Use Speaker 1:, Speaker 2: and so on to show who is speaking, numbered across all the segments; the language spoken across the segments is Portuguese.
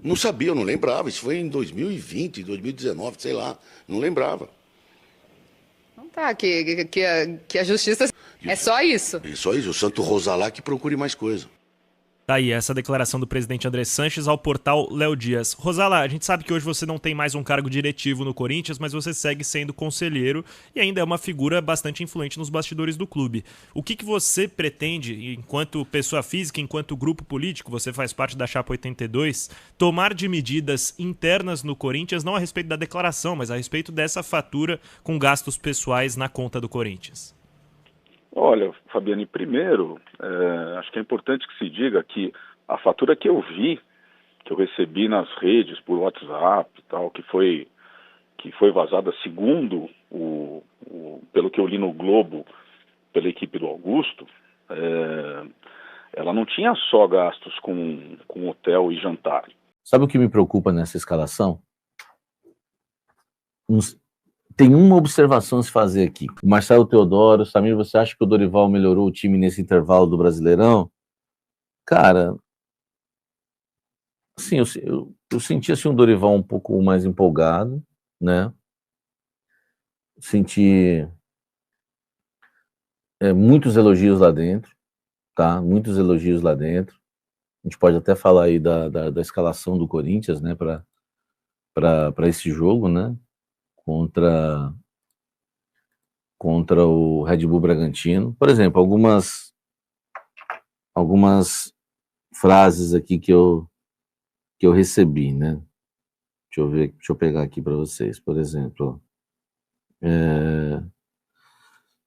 Speaker 1: Não sabia, eu não lembrava. Isso foi em 2020, 2019, sei lá. Não lembrava.
Speaker 2: Então tá, que a justiça
Speaker 1: E
Speaker 2: é só isso.
Speaker 1: isso aí, o Santo Rosalá que procure mais coisa.
Speaker 3: Tá aí essa declaração do presidente André Sanches ao portal Léo Dias. Rosala, a gente sabe que hoje você não tem mais um cargo diretivo no Corinthians, mas você segue sendo conselheiro e ainda é uma figura bastante influente nos bastidores do clube. O que você pretende, enquanto pessoa física, enquanto grupo político, você faz parte da Chapa 82, tomar de medidas internas no Corinthians, não a respeito da declaração, mas a respeito dessa fatura com gastos pessoais na conta do Corinthians?
Speaker 4: Olha, Fabiane, primeiro, acho que é importante que se diga que a fatura que eu vi, que eu recebi nas redes, por WhatsApp e tal, que foi vazada segundo pelo que eu li no Globo, pela equipe do Augusto, ela não tinha só gastos com hotel e jantar.
Speaker 5: Sabe o que me preocupa nessa escalação? Tem uma observação a se fazer aqui. O Marcelo Teodoro, Samir, você acha que o Dorival melhorou o time nesse intervalo do Brasileirão? Cara, assim, eu senti assim, um Dorival um pouco mais empolgado, né? Senti muitos elogios lá dentro, tá? Muitos elogios lá dentro. A gente pode até falar aí da escalação do Corinthians, né? Para esse jogo, né? Contra o Red Bull Bragantino. Por exemplo, algumas frases aqui que eu recebi, né? Deixa eu pegar aqui para vocês. Por exemplo,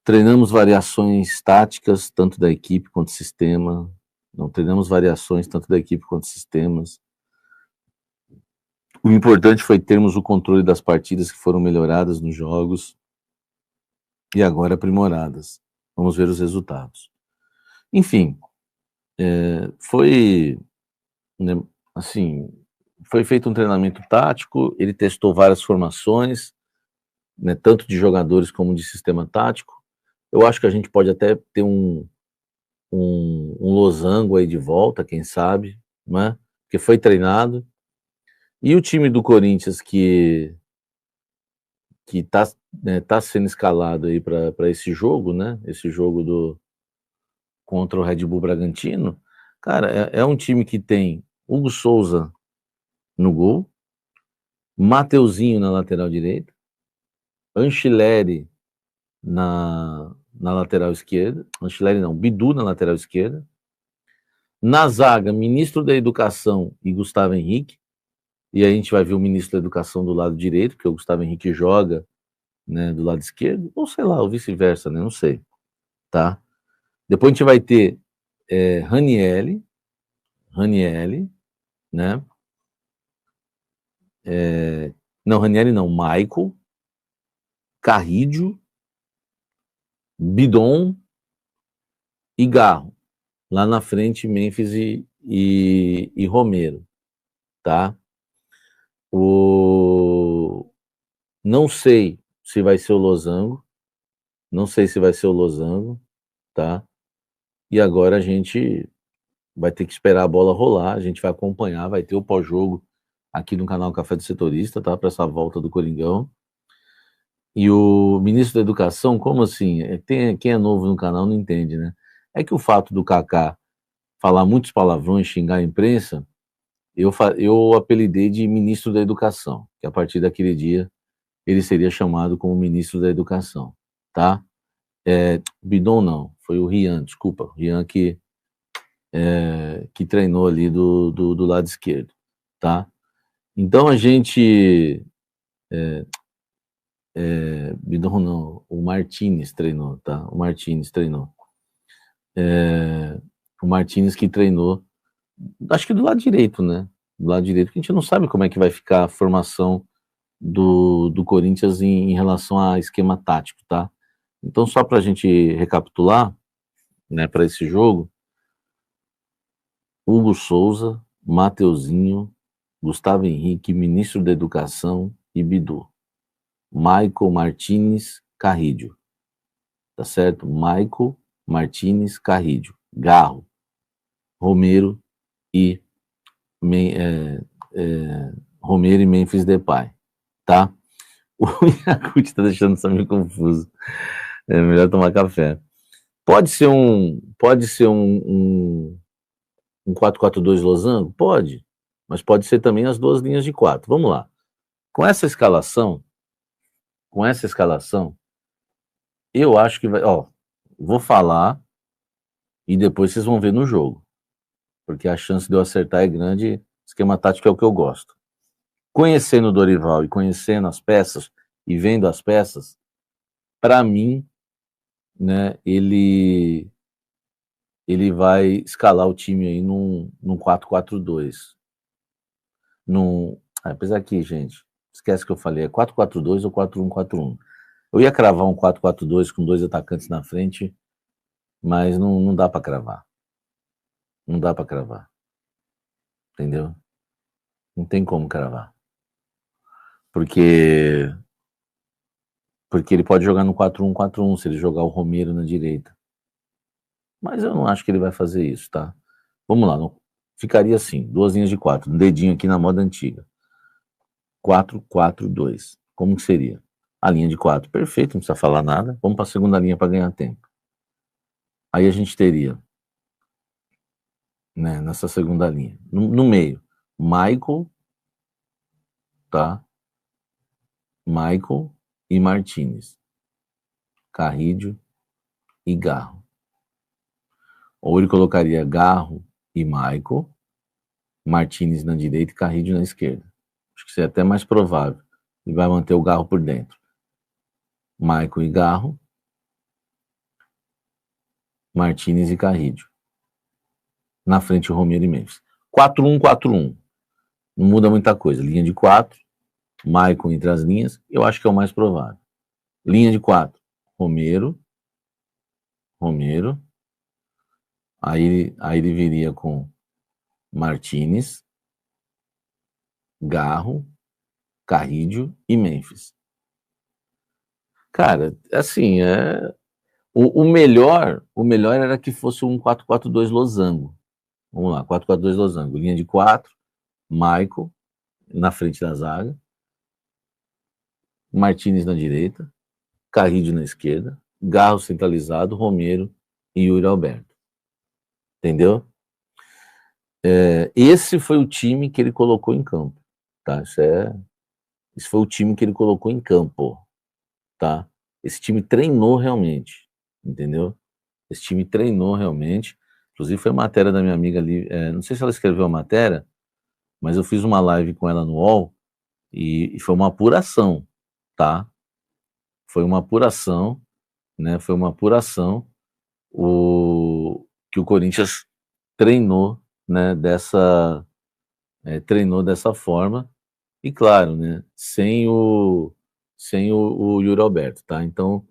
Speaker 5: treinamos variações táticas, tanto da equipe quanto do sistema. Não treinamos variações tanto da equipe quanto sistemas. O importante foi termos o controle das partidas que foram melhoradas nos jogos e agora aprimoradas. Vamos ver os resultados. Enfim, foi, né, assim, foi feito um treinamento tático, ele testou várias formações, né, tanto de jogadores como de sistema tático. Eu acho que a gente pode até ter um losango aí de volta, quem sabe, né? Porque foi treinado. E o time do Corinthians que está, né, tá sendo escalado aí para esse jogo, né? Esse jogo contra o Red Bull Bragantino, cara, é um time que tem Hugo Souza no gol, Mateuzinho na lateral direita, Anchileri na lateral esquerda, Anchileri não, Bidu na lateral esquerda, na zaga, ministro da Educação e Gustavo Henrique, e aí a gente vai ver o ministro da Educação do lado direito, porque o Gustavo Henrique joga, né, do lado esquerdo, ou sei lá, ou vice-versa, né, não sei, tá? Depois a gente vai ter Ranieri, né? Não, Ranieri não, Michael, Carrídio, Bidon e Garro. Lá na frente, Memphis e Romero, tá? Não sei se vai ser o Losango, tá? E agora a gente vai ter que esperar a bola rolar, a gente vai acompanhar, vai ter o pós-jogo aqui no canal Café do Setorista, tá? Para essa volta do Coringão. E o ministro da Educação, como assim? Quem é novo no canal não entende, né? É que o fato do Kaká falar muitos palavrões, xingar a imprensa, eu apelidei de ministro da Educação, que a partir daquele dia ele seria chamado como ministro da Educação, tá? Bidon não, foi o Rian, desculpa, o Rian que treinou ali do lado esquerdo, tá? Então a gente... Bidon não, o Martínez treinou, tá? O Martínez treinou. O Martínez que treinou, acho que do lado direito, né? Do lado direito, que a gente não sabe como é que vai ficar a formação do Corinthians em relação a esquema tático, tá? Então, só para a gente recapitular, né, para esse jogo, Hugo Souza, Mateuzinho, Gustavo Henrique, ministro da Educação e Bidu. Michael Martínez Carrídio, tá certo? Michael Martínez Carrídio, Garro, Romero e Romero e Memphis Depay, tá? O Yakut tá deixando isso meio confuso. É melhor tomar café. Pode ser um 4-4-2 losango? Pode. Mas pode ser também as duas linhas de 4. Vamos lá. Com essa escalação, eu acho que vai... Ó, vou falar e depois vocês vão ver no jogo. Porque a chance de eu acertar é grande. Esquema tático é o que eu gosto. Conhecendo o Dorival e conhecendo as peças e vendo as peças, para mim, né, ele vai escalar o time aí num 4-4-2. Apesar que, gente, esquece que eu falei, é 4-4-2 ou 4-1-4-1. Eu ia cravar um 4-4-2 com 2 atacantes na frente, mas não dá para cravar. Não dá para cravar. Entendeu? Não tem como cravar. Porque ele pode jogar no 4-1-4-1 se ele jogar o Romero na direita. Mas eu não acho que ele vai fazer isso, tá? Vamos lá, ficaria assim, 2 linhas de 4, um dedinho aqui na moda antiga. 4-4-2. Como que seria? A linha de 4, perfeito, não precisa falar nada. Vamos para a segunda linha para ganhar tempo. Aí a gente teria, né, nessa segunda linha, no meio, Michael, tá? Michael e Martinez. Carrídio e Garro. Ou ele colocaria Garro e Michael, Martinez na direita e Carrídio na esquerda. Acho que isso é até mais provável. Ele vai manter o Garro por dentro. Michael e Garro, Martinez e Carrídio. Na frente, Romero e Memphis. 4-1-4-1. Não muda muita coisa. Linha de 4, Michael entre as linhas, eu acho que é o mais provável. Linha de 4, Romero. Aí ele viria com Martinez, Garro, Carrídio e Memphis. Cara, assim, o melhor era que fosse um 4-4-2 losango. Vamos lá, 4-4-2 losango. Linha de 4, Michael na frente da zaga, Martinez na direita, Carrídio na esquerda, Garro centralizado, Romero e Yuri Alberto. Entendeu? Esse foi o time que ele colocou em campo, tá? Esse foi o time que ele colocou em campo, tá? Esse time treinou realmente, entendeu? Esse time treinou realmente. Inclusive foi matéria da minha amiga ali, não sei se ela escreveu a matéria, mas eu fiz uma live com ela no UOL e foi uma apuração, tá? Foi uma apuração, né? Foi uma apuração que o Corinthians treinou, né? Treinou dessa forma e claro, né? Sem o Yuri Alberto, tá? Então,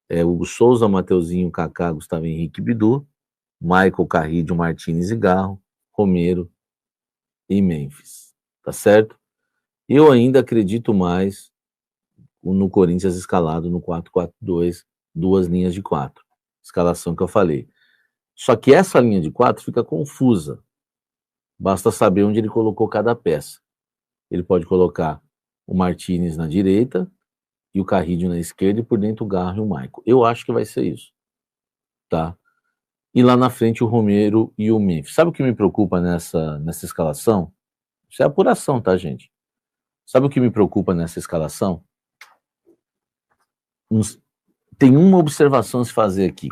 Speaker 5: Hugo Souza, Mateuzinho, Kaká, Gustavo Henrique, Bidu, Michael, Carrídio, Martinez e Garro, Romero e Memphis, tá certo? Eu ainda acredito mais no Corinthians escalado no 4-4-2, 2 linhas de 4, escalação que eu falei. Só que essa linha de 4 fica confusa, basta saber onde ele colocou cada peça. Ele pode colocar o Martinez na direita e o Carrídio na esquerda e por dentro o Garro e o Michael. Eu acho que vai ser isso, tá? E lá na frente o Romero e o Memphis. Sabe o que me preocupa nessa escalação? Isso é apuração, tá, gente? Sabe o que me preocupa nessa escalação? Tem uma observação a se fazer aqui.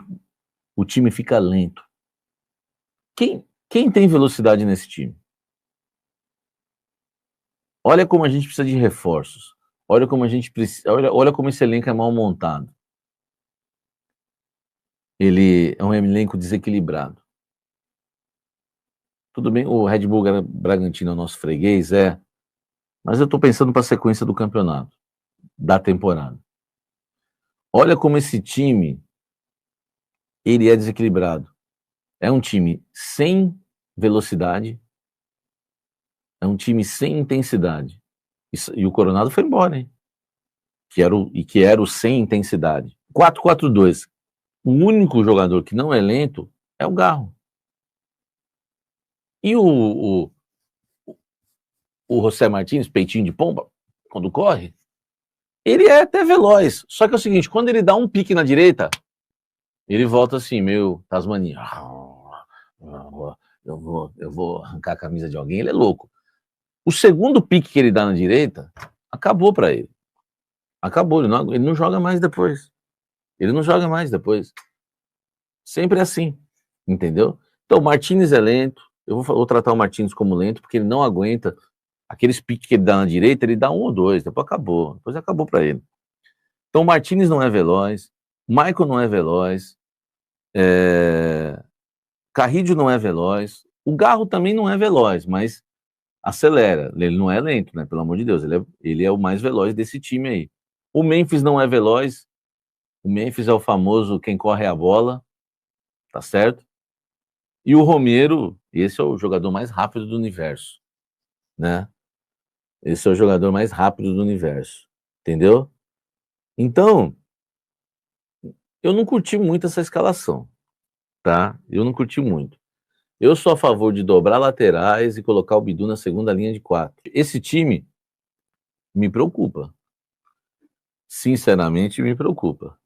Speaker 5: O time fica lento. Quem tem velocidade nesse time? Olha como a gente precisa de reforços. Olha como a gente precisa. Olha como esse elenco é mal montado. Ele é um elenco desequilibrado. Tudo bem, o Red Bull Bragantino é o nosso freguês, mas eu estou pensando para a sequência do campeonato, da temporada. Olha como esse time, ele é desequilibrado. É um time sem velocidade, é um time sem intensidade. E o Coronado foi embora, hein? Que era o sem intensidade. 4-4-2. O único jogador que não é lento é o Garro. E o José Martins, peitinho de pomba, quando corre, ele é até veloz. Só que é o seguinte, quando ele dá um pique na direita, ele volta assim, meio Tasmania. Eu vou arrancar a camisa de alguém, ele é louco. O segundo pique que ele dá na direita, acabou para ele. Acabou, ele não joga mais depois. Ele não joga mais depois. Sempre é assim, entendeu? Então, o Martins é lento. Eu vou tratar o Martins como lento, porque ele não aguenta aqueles piques que ele dá na direita, ele dá 1 ou 2, depois acabou. Depois acabou para ele. Então, o Martins não é veloz, o Michael não é veloz, Carrillo não é veloz, o Garro também não é veloz, mas acelera. Ele não é lento, né? Pelo amor de Deus, ele é o mais veloz desse time aí. O Memphis não é veloz, o Memphis é o famoso quem corre a bola, tá certo? E o Romero, esse é o jogador mais rápido do universo, né? Esse é o jogador mais rápido do universo, entendeu? Então, eu não curti muito essa escalação, tá? Eu não curti muito. Eu sou a favor de dobrar laterais e colocar o Bidu na segunda linha de 4. Esse time me preocupa. Sinceramente, me preocupa,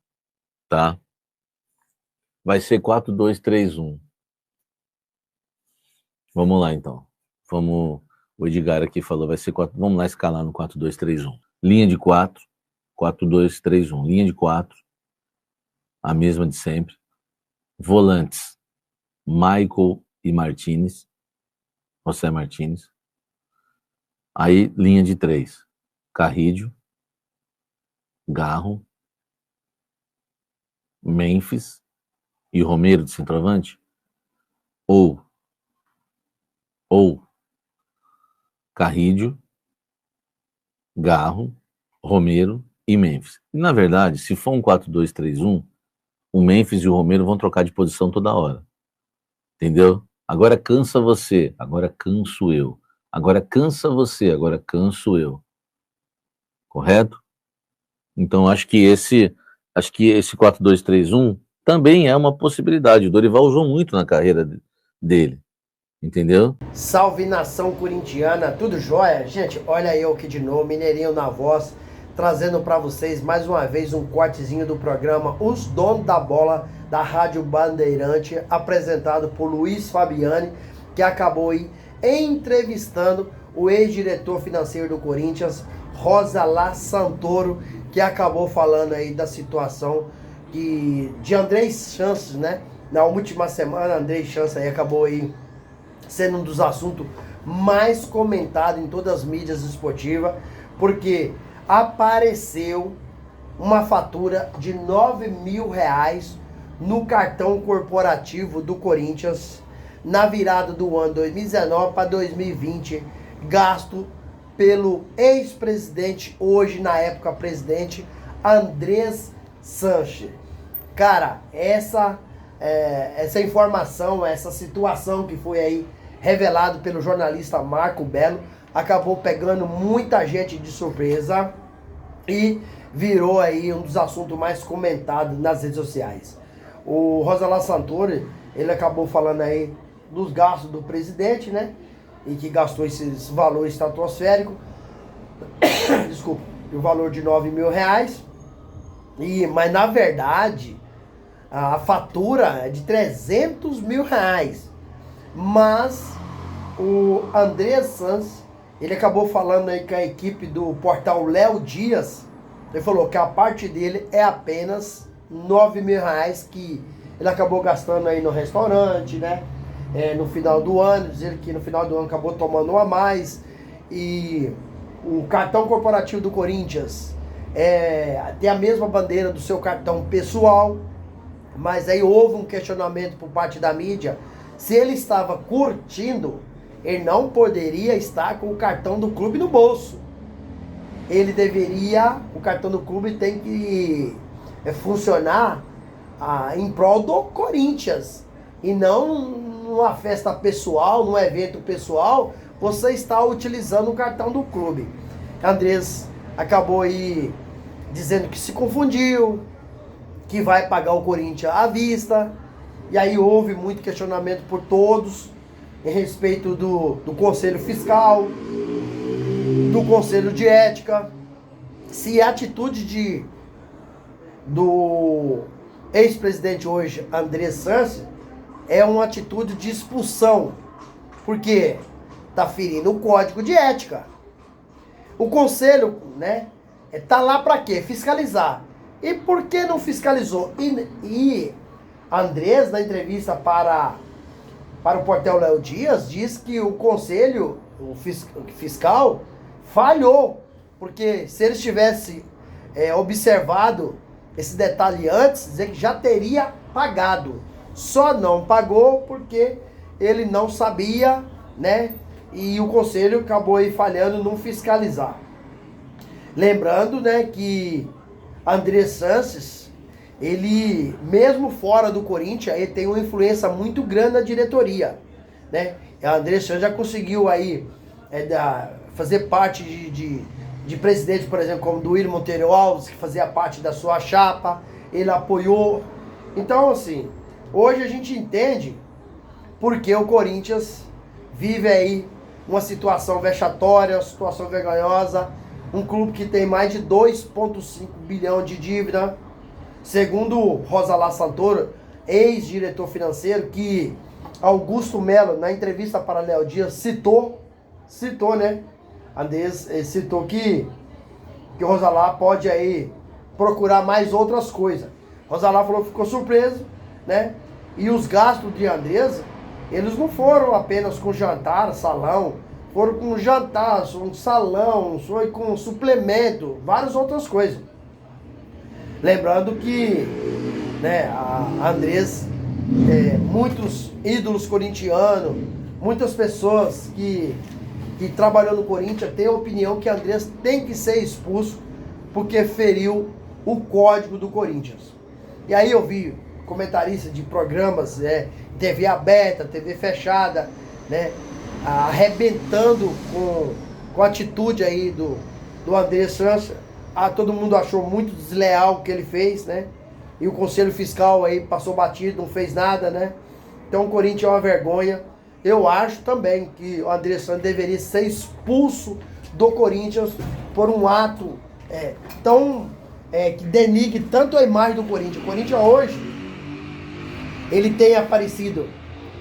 Speaker 5: tá? Vai ser 4-2-3-1. Vamos lá, então. O Edgar aqui falou, vai ser 4. Vamos lá escalar no 4-2-3-1. Linha de 4, 4-2-3-1. Linha de 4, a mesma de sempre. Volantes, Michael e Martins. José Martins. Aí, linha de 3. Carrillo, Garro, Memphis e Romero de centroavante. Ou Carrillo, Garro, Romero e Memphis. E, na verdade, se for um 4-2-3-1, o Memphis e o Romero vão trocar de posição toda hora. Entendeu? Agora cansa você, agora canso eu. Agora cansa você, agora canso eu. Correto? Então, acho que esse 4-2-3-1 também é uma possibilidade. O Dorival usou muito na carreira dele. Entendeu?
Speaker 6: Salve nação corintiana, tudo jóia? Gente, olha eu aqui de novo, Mineirinho na voz, trazendo para vocês mais uma vez um cortezinho do programa Os Donos da Bola da Rádio Bandeirante, apresentado por Luiz Fabiani, que acabou aí entrevistando o ex-diretor financeiro do Corinthians, Rosalá Santoro, que acabou falando aí da situação de André Sanches, né? Na última semana, André Sanches aí acabou aí sendo um dos assuntos mais comentados em todas as mídias esportivas, porque apareceu uma fatura de R$9.000 no cartão corporativo do Corinthians na virada do ano 2019 para 2020, gasto pelo ex-presidente, hoje na época presidente, André Sanches. Cara, essa informação, essa situação que foi aí revelado pelo jornalista Marco Belo, acabou pegando muita gente de surpresa e virou aí um dos assuntos mais comentados nas redes sociais. O Rosalá Santoro, ele acabou falando aí dos gastos do presidente, né? E que gastou esses valores estratosféricos. Desculpa, o valor de R$9.000. Mas na verdade, a fatura é de R$300.000. Mas o André Sanches, ele acabou falando aí com a equipe do portal Léo Dias. Ele falou que a parte dele é apenas R$9.000 que ele acabou gastando aí no restaurante, né? No final do ano, dizer que no final do ano acabou tomando um a mais. E o cartão corporativo do Corinthians tem a mesma bandeira do seu cartão pessoal. Mas aí houve um questionamento por parte da mídia. Se ele estava curtindo, ele não poderia estar com o cartão do clube no bolso. O cartão do clube tem que funcionar em prol do Corinthians. E não numa festa pessoal, num evento pessoal, você está utilizando o cartão do clube. Andrés acabou aí dizendo que se confundiu, que vai pagar o Corinthians à vista. E aí houve muito questionamento por todos em respeito do Conselho Fiscal. do Conselho de Ética, se a atitude do ex-presidente hoje, André Sanches, é uma atitude de expulsão, porque está ferindo o Código de Ética. O Conselho, né, tá lá para quê? Fiscalizar. E por que não fiscalizou? E Andrés, na entrevista para o portal Léo Dias, diz que o Conselho, o fiscal, falhou. Porque se eles tivessem observado esse detalhe antes, dizer que já teria pagado. Só não pagou porque ele não sabia, né? E o Conselho acabou aí falhando não fiscalizar. Lembrando, né, que André Sanches, ele, mesmo fora do Corinthians, ele tem uma influência muito grande na diretoria, né? E o André Sanches já conseguiu aí fazer parte de presidente, por exemplo, como do Willian Monteiro Alves, que fazia parte da sua chapa, ele apoiou. Então, assim, hoje a gente entende porque o Corinthians vive aí uma situação vexatória, uma situação vergonhosa, um clube que tem mais de 2,5 bilhão de dívida, segundo Rosalá Santoro, ex-diretor financeiro, que Augusto Melo, na entrevista para Léo Dias, citou, né? Andrés citou que Rosalá pode aí procurar mais outras coisas. Rosalá falou que ficou surpreso, né? E os gastos de Andrés, eles não foram apenas com jantar, salão, foram com jantar, um salão, foi com suplemento, várias outras coisas. Lembrando que, né, a Andrés, muitos ídolos corintianos, muitas pessoas que trabalhou no Corinthians têm a opinião que Andrés tem que ser expulso porque feriu o código do Corinthians. E aí eu vi comentaristas de programas, TV aberta, TV fechada, né, arrebentando com a atitude aí do André Sanches. Todo mundo achou muito desleal o que ele fez, né? E o Conselho Fiscal aí passou batido, não fez nada, né? Então o Corinthians é uma vergonha. Eu acho também que o André Sanches deveria ser expulso do Corinthians por um ato que denigre tanto a imagem do Corinthians. O Corinthians hoje, ele tem aparecido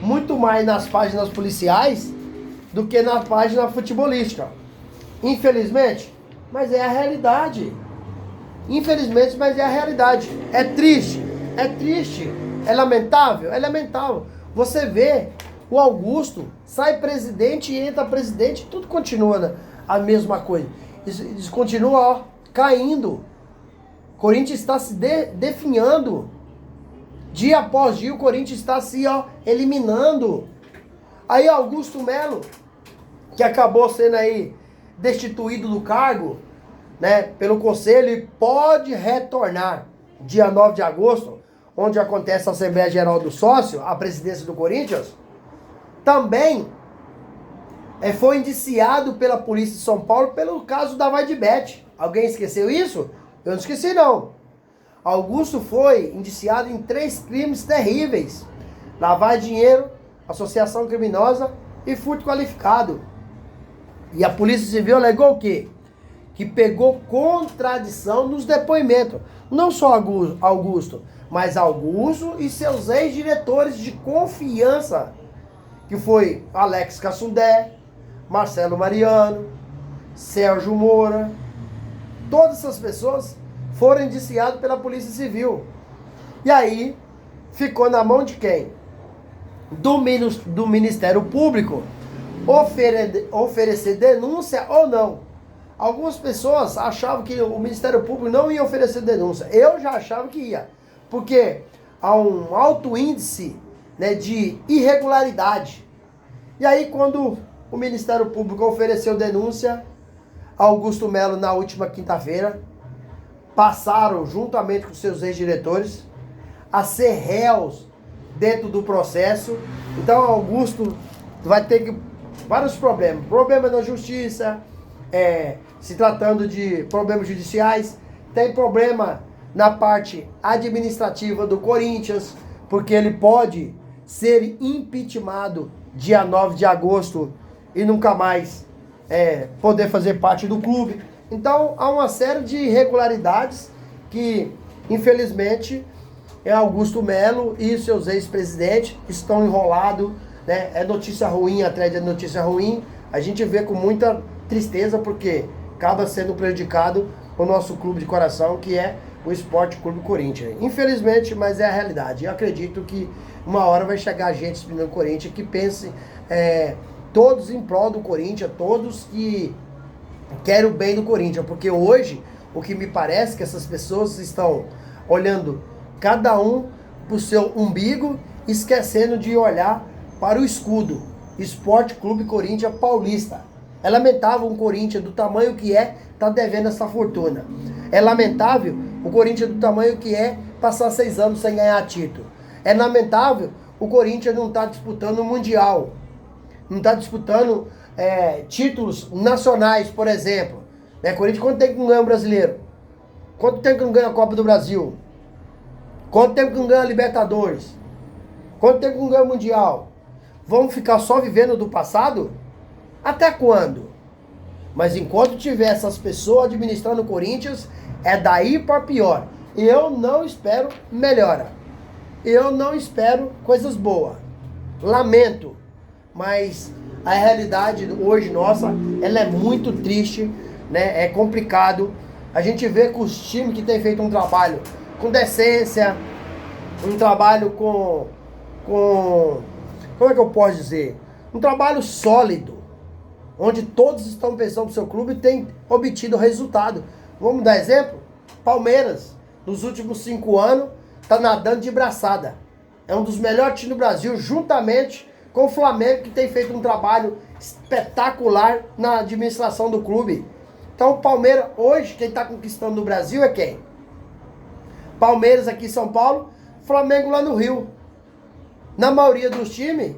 Speaker 6: muito mais nas páginas policiais do que na página futebolística. Infelizmente, mas é a realidade. Infelizmente, mas é a realidade. É triste, é lamentável, Você vê o Augusto, sai presidente e entra presidente, tudo continua a mesma coisa. Isso continua caindo. O Corinthians está se definhando. Dia após dia o Corinthians está se eliminando. Aí Augusto Melo, que acabou sendo aí destituído do cargo, né, pelo Conselho, e pode retornar dia 9 de agosto, onde acontece a Assembleia Geral do Sócio, a presidência do Corinthians, também foi indiciado pela Polícia de São Paulo pelo caso da Vaidebet. Alguém esqueceu isso? Eu não esqueci, não. Augusto foi indiciado em 3 crimes terríveis: lavar dinheiro, associação criminosa e furto qualificado. E a Polícia Civil alegou o quê? Que pegou contradição nos depoimentos. Não só Augusto, mas Augusto e seus ex-diretores de confiança, que foi Alex Cassundé, Marcelo Mariano, Sérgio Moura. Todas essas pessoas foram indiciadas pela Polícia Civil. E aí, ficou na mão de quem? Do Ministério Público oferecer denúncia ou não. Algumas pessoas achavam que o Ministério Público não ia oferecer denúncia. Eu já achava que ia. Porque há um alto índice, né, de irregularidade. E aí, quando o Ministério Público ofereceu denúncia, Augusto Melo, na última quinta-feira, passaram, juntamente com seus ex-diretores, a ser réus dentro do processo. Então, Augusto vai ter vários problemas. Problema na justiça, se tratando de problemas judiciais. Tem problema na parte administrativa do Corinthians, porque ele pode ser impeachmentado dia 9 de agosto e nunca mais poder fazer parte do clube. Então há uma série de irregularidades que, infelizmente, Augusto Melo e seus ex-presidentes estão enrolados, né? É notícia ruim atrás de notícia ruim. A gente vê com muita tristeza porque acaba sendo prejudicado o nosso clube de coração, que é o Esporte Clube Corinthians. Infelizmente, mas é a realidade. Eu acredito que uma hora vai chegar gente no Corinthians que pense todos em prol do Corinthians, todos que querem o bem do Corinthians, porque hoje o que me parece que essas pessoas estão olhando cada um pro seu umbigo, esquecendo de olhar para o escudo, Esporte Clube Corinthians Paulista. É lamentável um Corinthians do tamanho que tá devendo essa fortuna. É lamentável o Corinthians do tamanho que passar 6 anos sem ganhar título. É lamentável o Corinthians não estar disputando o Mundial, não está disputando títulos nacionais, por exemplo. Né? Corinthians, quanto tempo que não ganha o Brasileiro? Quanto tempo que não ganha a Copa do Brasil? Quanto tempo que não ganha a Libertadores? Quanto tempo que não ganha o Mundial? Vamos ficar só vivendo do passado? Até quando? Mas enquanto tiver essas pessoas administrando o Corinthians, é daí para pior. Eu não espero melhora. Eu não espero coisas boas. Lamento. Mas a realidade hoje nossa, ela é muito triste, né? É complicado. A gente vê que os times que têm feito um trabalho com decência, um trabalho com como é que eu posso dizer? Um trabalho sólido, onde todos estão pensando no seu clube e têm obtido resultado. Vamos dar exemplo? Palmeiras, nos últimos 5 anos, está nadando de braçada. É um dos melhores times do Brasil, juntamente com o Flamengo, que tem feito um trabalho espetacular na administração do clube. Então o Palmeiras, hoje, quem está conquistando no Brasil é quem? Palmeiras aqui em São Paulo, Flamengo lá no Rio. Na maioria dos times,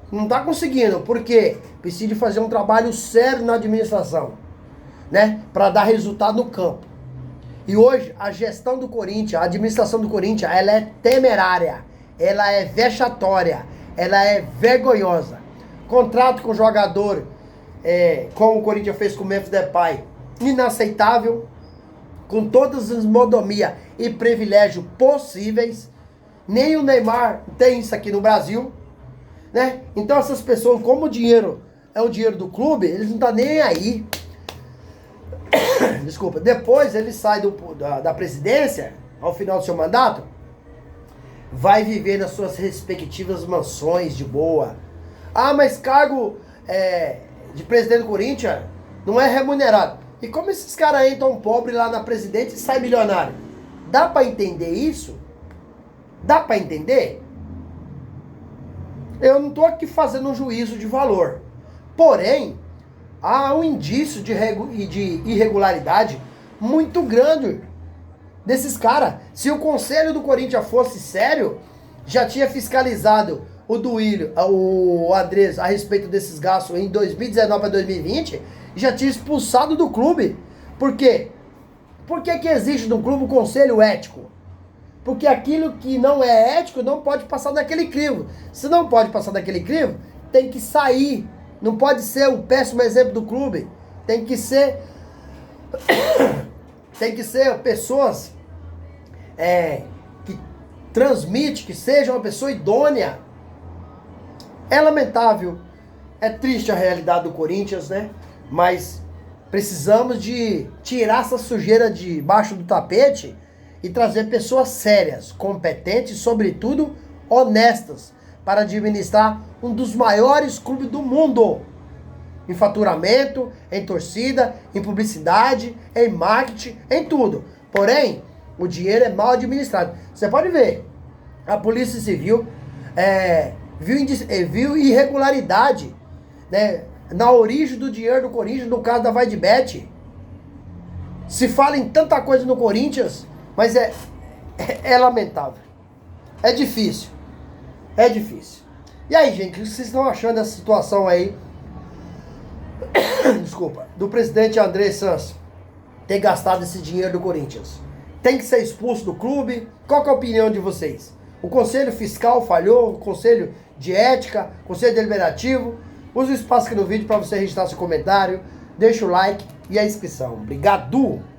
Speaker 6: não está conseguindo. Por quê? Precisa de fazer um trabalho sério na administração, né? Para dar resultado no campo. E hoje, a gestão do Corinthians, a administração do Corinthians, ela é temerária, ela é vexatória, ela é vergonhosa. Contrato com jogador, como o Corinthians fez com o Memphis Depay, inaceitável, com todas as mordomias e privilégios possíveis. Nem o Neymar tem isso aqui no Brasil, né? Então essas pessoas, como o dinheiro é o dinheiro do clube, eles não estão nem aí. Desculpa. Depois ele sai da presidência, ao final do seu mandato, vai viver nas suas respectivas mansões de boa. Ah, mas cargo de presidente do Corinthians não é remunerado. E como esses caras aí tão pobres lá na presidência e saem milionário? Dá pra entender isso? Dá pra entender? Eu não tô aqui fazendo um juízo de valor. Porém, há um indício de irregularidade muito grande desses caras. Se o conselho do Corinthians fosse sério, já tinha fiscalizado o Duílio, o Andrés, a respeito desses gastos em 2019 para 2020, já tinha expulsado do clube. Por quê? Por que existe no clube um conselho ético? Porque aquilo que não é ético não pode passar daquele crivo. Se não pode passar daquele crivo, tem que sair. Não pode ser o péssimo exemplo do clube. Tem que ser pessoas que transmitem, que sejam uma pessoa idônea. É lamentável, é triste a realidade do Corinthians, né? Mas precisamos de tirar essa sujeira debaixo do tapete e trazer pessoas sérias, competentes e, sobretudo, honestas para administrar um dos maiores clubes do mundo. Em faturamento, em torcida, em publicidade, em marketing, em tudo. Porém, o dinheiro é mal administrado. Você pode ver, a Polícia Civil viu irregularidade, né, na origem do dinheiro do Corinthians, no caso da Vaidbet. Se fala em tanta coisa no Corinthians, mas é lamentável. É difícil. É difícil. E aí, gente, o que vocês estão achando dessa situação aí? Desculpa. Do presidente André Santos ter gastado esse dinheiro do Corinthians. Tem que ser expulso do clube? Qual que é a opinião de vocês? O Conselho Fiscal falhou? O Conselho de Ética? O Conselho Deliberativo? Use o espaço aqui no vídeo para você registrar seu comentário, deixa o like e a inscrição. Obrigado!